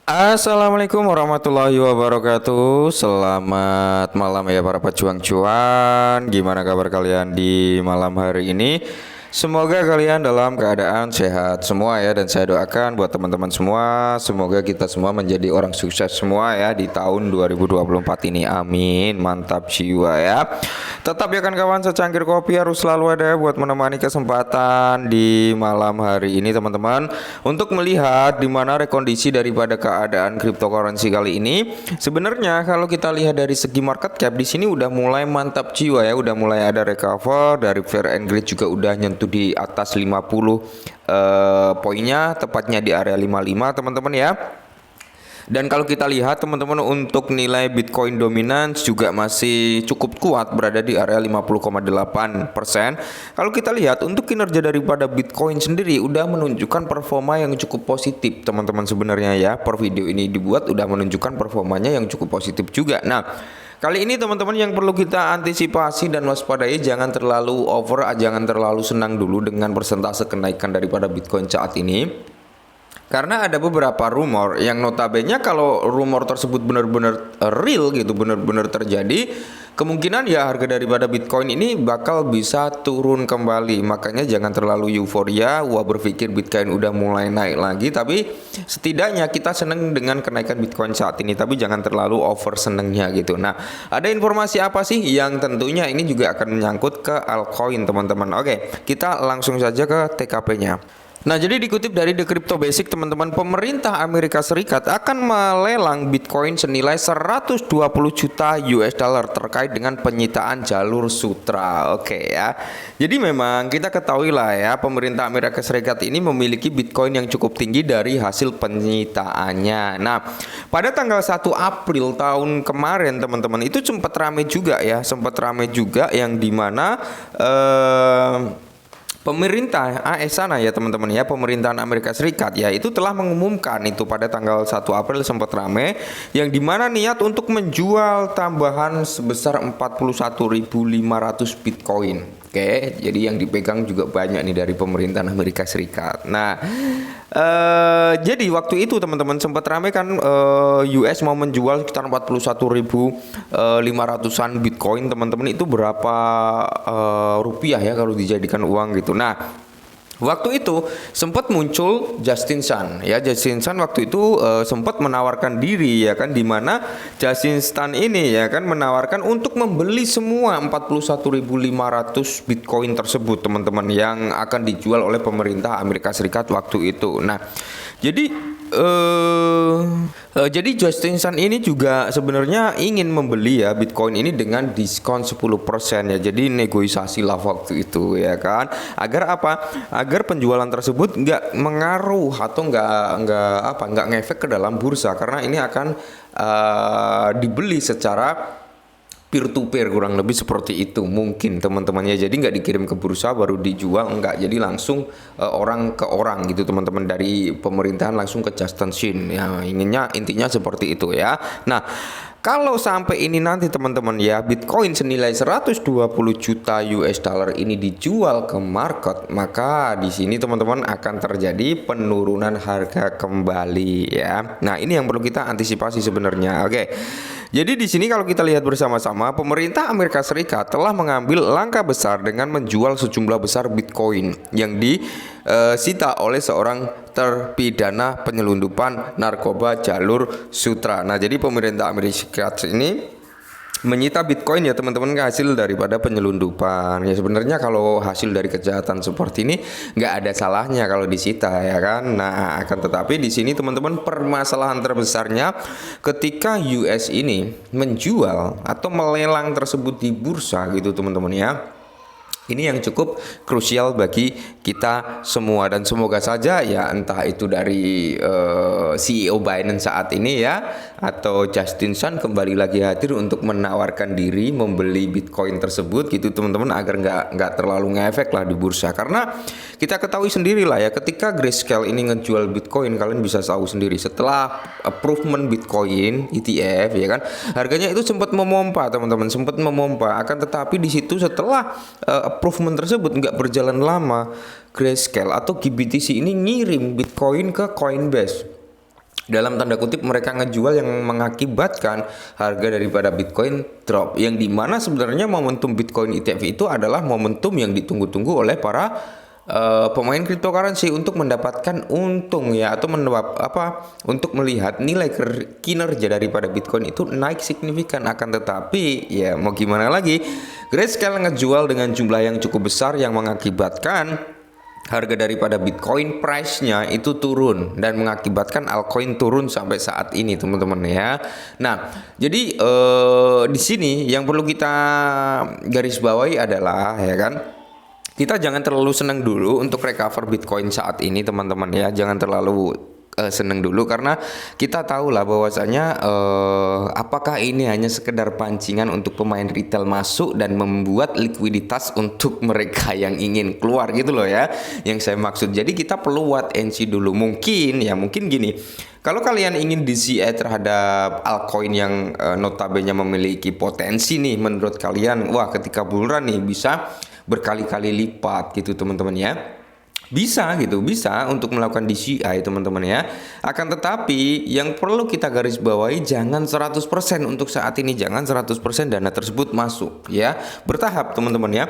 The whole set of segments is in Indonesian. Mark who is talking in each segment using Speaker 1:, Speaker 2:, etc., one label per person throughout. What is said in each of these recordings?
Speaker 1: Assalamualaikum warahmatullahi wabarakatuh. Selamat malam ya para pejuang cuan. Gimana kabar kalian di malam hari ini? Semoga kalian dalam keadaan sehat semua ya. Dan saya doakan buat teman-teman semua, semoga kita semua menjadi orang sukses semua ya di tahun 2024 ini. Amin. Mantap jiwa ya. Tetap ya kan kawan, secangkir kopi harus selalu ada buat menemani kesempatan di malam hari ini teman-teman, untuk melihat di mana rekondisi daripada keadaan cryptocurrency kali ini. Sebenarnya kalau kita lihat dari segi market cap di sini udah mulai mantap jiwa ya, udah mulai ada recover dari fair and greed, juga udah nyentuh di atas 50 poinnya, tepatnya di area 55 teman-teman ya. Dan kalau kita lihat teman-teman, untuk nilai Bitcoin dominance juga masih cukup kuat, berada di area 50,8%. Kalau kita lihat untuk kinerja daripada Bitcoin sendiri udah menunjukkan performa yang cukup positif teman-teman sebenarnya ya. Per video ini dibuat udah menunjukkan performanya yang cukup positif juga. Nah, kali ini teman-teman yang perlu kita antisipasi dan waspadai, jangan terlalu over, jangan terlalu senang dulu dengan persentase kenaikan daripada Bitcoin saat ini. Karena ada beberapa rumor yang notabene kalau rumor tersebut benar-benar real gitu, benar-benar terjadi, kemungkinan ya harga daripada Bitcoin ini bakal bisa turun kembali. Makanya jangan terlalu euforia, wah berpikir Bitcoin udah mulai naik lagi. Tapi setidaknya kita seneng dengan kenaikan Bitcoin saat ini, tapi jangan terlalu over senengnya gitu. Nah, ada informasi apa sih yang tentunya ini juga akan menyangkut ke altcoin teman-teman. Oke, kita langsung saja ke TKP-nya. Nah, jadi dikutip dari The Crypto Basic teman-teman, pemerintah Amerika Serikat akan melelang Bitcoin senilai 120 juta US dollar terkait dengan penyitaan jalur sutra. Oke ya. Jadi memang kita ketahui lah ya, pemerintah Amerika Serikat ini memiliki Bitcoin yang cukup tinggi dari hasil penyitaannya. Nah, pada tanggal 1 April tahun kemarin teman-teman, itu sempat ramai juga ya, yang dimana pemerintah AS sana ya teman-teman ya, pemerintahan Amerika Serikat ya, itu telah mengumumkan itu pada tanggal 1 April sempat rame, yang dimana niat untuk menjual tambahan sebesar 41.500 Bitcoin. Oke, jadi yang dipegang juga banyak nih dari pemerintahan Amerika Serikat. Nah, jadi waktu itu teman-teman sempat ramai kan, US mau menjual sekitar 41.500-an Bitcoin teman-teman. Itu berapa rupiah ya kalau dijadikan uang gitu. Nah, waktu itu sempat muncul Justin Sun ya. Justin Sun waktu itu sempat menawarkan diri ya kan, dimana Justin Sun ini ya kan menawarkan untuk membeli semua 41.500 Bitcoin tersebut teman-teman, yang akan dijual oleh pemerintah Amerika Serikat waktu itu. Nah, jadi Justin Sun ini juga sebenarnya ingin membeli ya Bitcoin ini dengan diskon 10% ya. Jadi negosiasi lah waktu itu ya kan. Agar apa? Agar penjualan tersebut nggak mengaruh atau nggak ngefek ke dalam bursa, karena ini akan dibeli secara peer to peer, kurang lebih seperti itu mungkin teman-teman ya. Jadi nggak dikirim ke bursa baru dijual, enggak, jadi langsung orang ke orang gitu teman-teman, dari pemerintahan langsung ke Justin Sun ya, intinya seperti itu ya. Nah, kalau sampai ini nanti teman-teman ya, Bitcoin senilai 120 juta US dollar ini dijual ke market, maka di sini teman-teman akan terjadi penurunan harga kembali ya. Nah, ini yang perlu kita antisipasi sebenarnya. Oke. Jadi di sini kalau kita lihat bersama-sama, pemerintah Amerika Serikat telah mengambil langkah besar dengan menjual sejumlah besar Bitcoin yang disita oleh seorang terpidana penyelundupan narkoba jalur sutra. Nah, jadi pemerintah Amerika Serikat ini menyita Bitcoin ya teman-teman, hasil daripada penyelundupan. Ya sebenarnya kalau hasil dari kejahatan seperti ini nggak ada salahnya kalau disita ya kan. Nah, akan tetapi di sini teman-teman, permasalahan terbesarnya ketika US ini menjual atau melelang tersebut di bursa gitu teman-teman ya. Ini yang cukup krusial bagi kita semua, dan semoga saja ya, entah itu dari CEO Binance saat ini ya, atau Justin Sun kembali lagi hadir untuk menawarkan diri membeli Bitcoin tersebut gitu teman-teman, agar nggak terlalu ngefek lah di bursa. Karena kita ketahui sendiri lah ya, ketika Grayscale ini ngejual Bitcoin, kalian bisa tahu sendiri setelah approval Bitcoin ETF ya kan, harganya itu sempat memompa teman-teman, sempat memompa. Akan tetapi di situ setelah approval tersebut nggak berjalan lama, Grayscale atau GBTC ini ngirim Bitcoin ke Coinbase. dalam tanda kutip mereka ngejual yang mengakibatkan harga daripada Bitcoin drop, yang dimana sebenarnya momentum Bitcoin ETF itu adalah momentum yang ditunggu-tunggu oleh para pemain cryptocurrency untuk mendapatkan untung ya, atau untuk melihat nilai kinerja daripada Bitcoin itu naik signifikan. Akan tetapi ya mau gimana lagi, Grayscale ngejual dengan jumlah yang cukup besar yang mengakibatkan harga daripada Bitcoin price-nya itu turun dan mengakibatkan altcoin turun sampai saat ini teman-teman ya. Nah, jadi di sini yang perlu kita garis bawahi adalah ya kan, kita jangan terlalu senang dulu untuk recover Bitcoin saat ini teman-teman ya. Jangan terlalu seneng dulu, karena kita tahu lah bahwasanya apakah ini hanya sekedar pancingan untuk pemain retail masuk dan membuat likuiditas untuk mereka yang ingin keluar gitu loh ya, yang saya maksud. Jadi kita perlu wait and see dulu. Mungkin gini, kalau kalian ingin DCA terhadap altcoin yang notabene memiliki potensi nih, menurut kalian wah ketika bulan nih bisa berkali-kali lipat gitu teman-teman ya, bisa untuk melakukan DCI teman-teman ya. Akan tetapi yang perlu kita garis bawahi, jangan 100% untuk saat ini, jangan 100% dana tersebut masuk ya, bertahap teman-teman ya.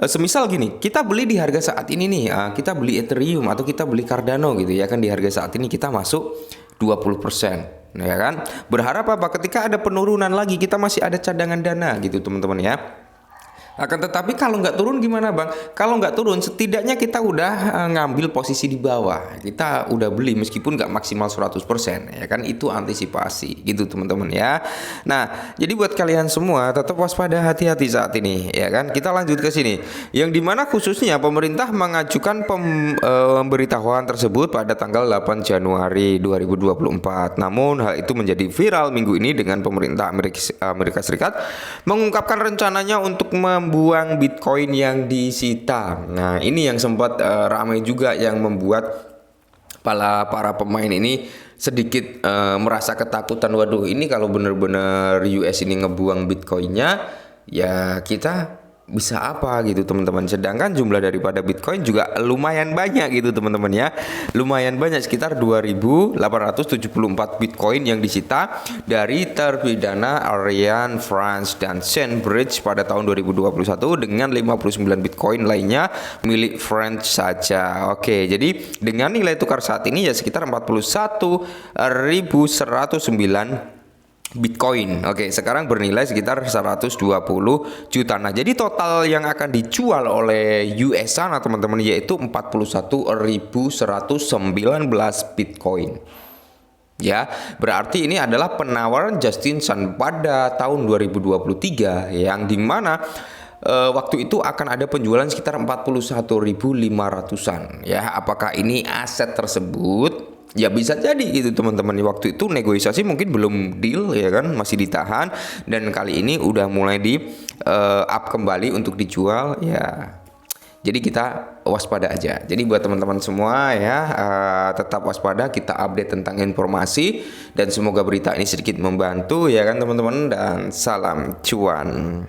Speaker 1: Semisal gini, kita beli di harga saat ini nih, kita beli Ethereum atau kita beli Cardano gitu ya kan, di harga saat ini kita masuk 20%. Nah, ya kan, berharap apa, ketika ada penurunan lagi kita masih ada cadangan dana gitu teman-teman ya. Akan tetapi kalau nggak turun gimana bang? Kalau nggak turun setidaknya kita udah ngambil posisi di bawah, kita udah beli meskipun nggak maksimal 100% ya kan, itu antisipasi gitu teman-teman ya. Nah jadi buat kalian semua tetap waspada, hati-hati saat ini ya kan. Kita lanjut ke sini, yang dimana khususnya pemerintah mengajukan pemberitahuan tersebut pada tanggal 8 Januari 2024. Namun hal itu menjadi viral minggu ini dengan pemerintah Amerika Serikat mengungkapkan rencananya untuk membuang Bitcoin yang disita. Nah, ini yang sempat ramai juga, yang membuat para pemain ini sedikit merasa ketakutan. Waduh, ini kalau benar-benar US ini ngebuang Bitcoinnya, ya kita bisa apa gitu teman-teman. Sedangkan jumlah daripada Bitcoin juga lumayan banyak gitu teman-teman ya, lumayan banyak, sekitar 2.874 Bitcoin yang disita dari terpidana Ariane France dan Sandbridge pada tahun 2021, dengan 59 Bitcoin lainnya milik French saja. Oke, jadi dengan nilai tukar saat ini ya sekitar 41.109 Bitcoin. Oke, sekarang bernilai sekitar 120 juta. Nah, jadi total yang akan dijual oleh US sana teman-teman yaitu 41.119 Bitcoin. Ya, berarti ini adalah penawaran Justin Sun pada tahun 2023 yang dimana waktu itu akan ada penjualan sekitar 41.500-an ya. Apakah ini aset tersebut? Ya bisa jadi gitu teman-teman. Waktu itu negosiasi mungkin belum deal ya kan, masih ditahan, dan kali ini udah mulai di up kembali untuk dijual ya. Jadi kita waspada aja. Jadi buat teman-teman semua ya, tetap waspada, kita update tentang informasi, dan semoga berita ini sedikit membantu ya kan teman-teman, dan salam cuan.